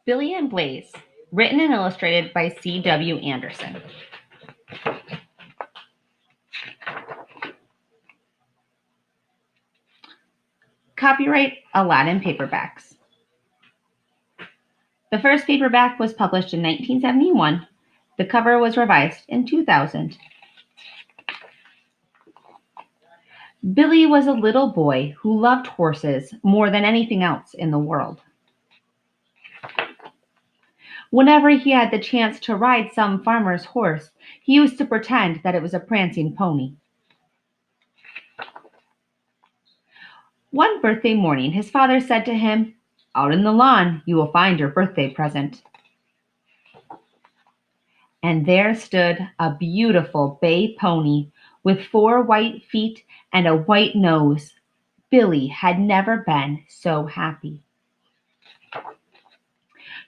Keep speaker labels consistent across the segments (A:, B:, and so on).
A: Billy and Blaze, written and illustrated by C.W. Anderson. Copyright Aladdin Paperbacks. The first paperback was published in 1971. The cover was revised in 2000. Billy was a little boy who loved horses more than anything else in the world. Whenever he had the chance to ride some farmer's horse, he used to pretend that it was a prancing pony. One birthday morning, his father said to him, "Out in the lawn, you will find your birthday present." And there stood a beautiful bay pony with 4 white feet and a white nose. Billy had never been so happy.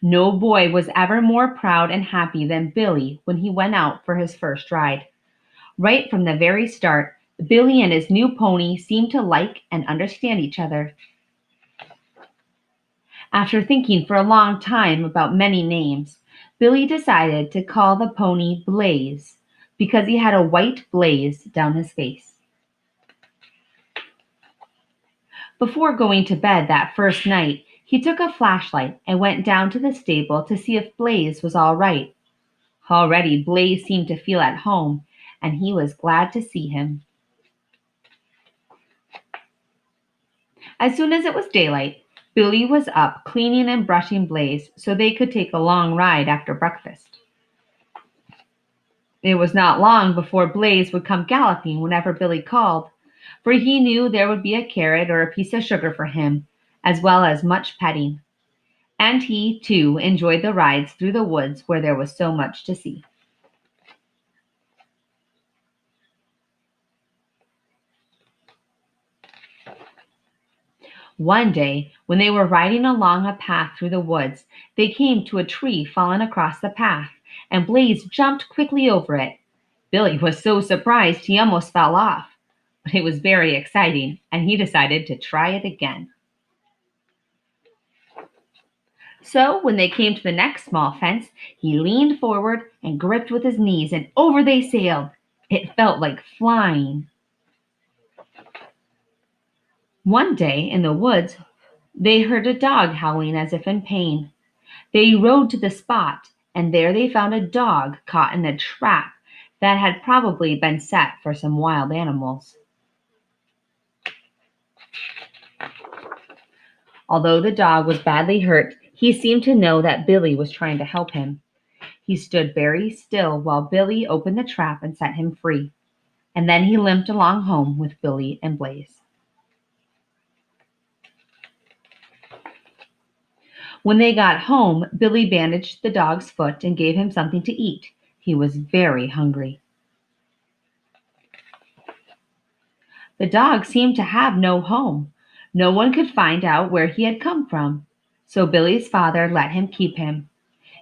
A: No boy was ever more proud and happy than Billy when he went out for his first ride. Right from the very start, Billy and his new pony seemed to like and understand each other. After thinking for a long time about many names, Billy decided to call the pony Blaze because he had a white blaze down his face. Before going to bed that first night, he took a flashlight and went down to the stable to see if Blaze was all right. Already Blaze seemed to feel at home, and he was glad to see him. As soon as it was daylight, Billy was up cleaning and brushing Blaze so they could take a long ride after breakfast. It was not long before Blaze would come galloping whenever Billy called, for he knew there would be a carrot or a piece of sugar for him, as well as much petting. And he, too, enjoyed the rides through the woods where there was so much to see. One day, when they were riding along a path through the woods, they came to a tree fallen across the path, and Blaze jumped quickly over it. Billy was so surprised he almost fell off, but it was very exciting, and he decided to try it again. So, when they came to the next small fence, he leaned forward and gripped with his knees, and over they sailed. It felt like flying. One day in the woods, they heard a dog howling as if in pain. They rode to the spot, and there they found a dog caught in a trap that had probably been set for some wild animals. Although the dog was badly hurt, he seemed to know that Billy was trying to help him. He stood very still while Billy opened the trap and set him free, and then he limped along home with Billy and Blaze. When they got home, Billy bandaged the dog's foot and gave him something to eat. He was very hungry. The dog seemed to have no home. No one could find out where he had come from, so Billy's father let him keep him.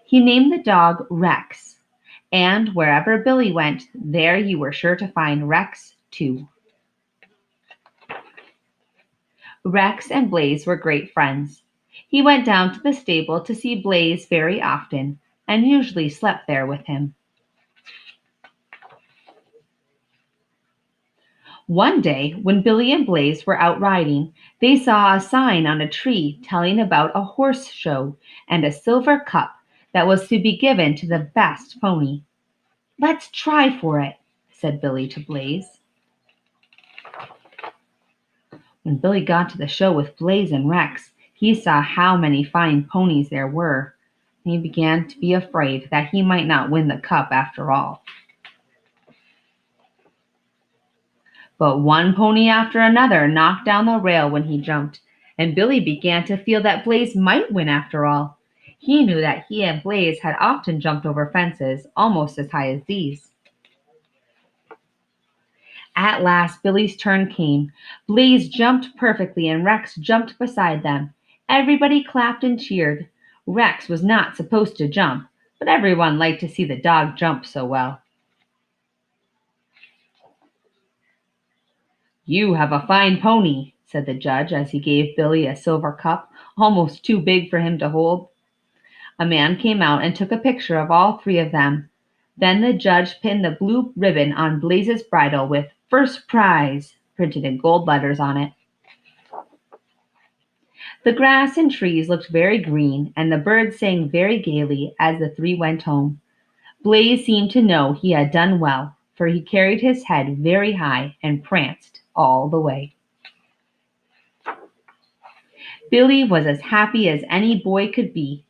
A: He named the dog Rex, and wherever Billy went, there you were sure to find Rex too. Rex and Blaze were great friends. He went down to the stable to see Blaze very often, and usually slept there with him. One day, when Billy and Blaze were out riding, they saw a sign on a tree telling about a horse show and a silver cup that was to be given to the best pony. "Let's try for it," said Billy to Blaze. When Billy got to the show with Blaze and Rex, he saw how many fine ponies there were, and he began to be afraid that he might not win the cup after all. But one pony after another knocked down the rail when he jumped, and Billy began to feel that Blaze might win after all. He knew that he and Blaze had often jumped over fences almost as high as these. At last Billy's turn came. Blaze jumped perfectly and Rex jumped beside them. Everybody clapped and cheered. Rex was not supposed to jump, but everyone liked to see the dog jump so well. "You have a fine pony," said the judge as he gave Billy a silver cup, almost too big for him to hold. A man came out and took a picture of all three of them. Then the judge pinned the blue ribbon on Blaze's bridle with "First Prize" printed in gold letters on it. The grass and trees looked very green, and the birds sang very gaily as the three went home. Blaze seemed to know he had done well, for he carried his head very high and pranced all the way. Billy was as happy as any boy could be.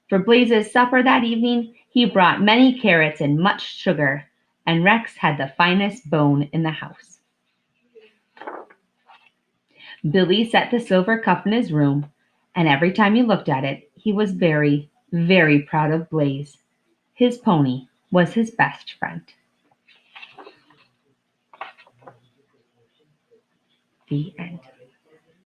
A: For Blaze's supper that evening, he brought many carrots and much sugar, and Rex had the finest bone in the house. Billy set the silver cup in his room, and every time he looked at it, he was very, very proud of Blaze. His pony was his best friend. The end.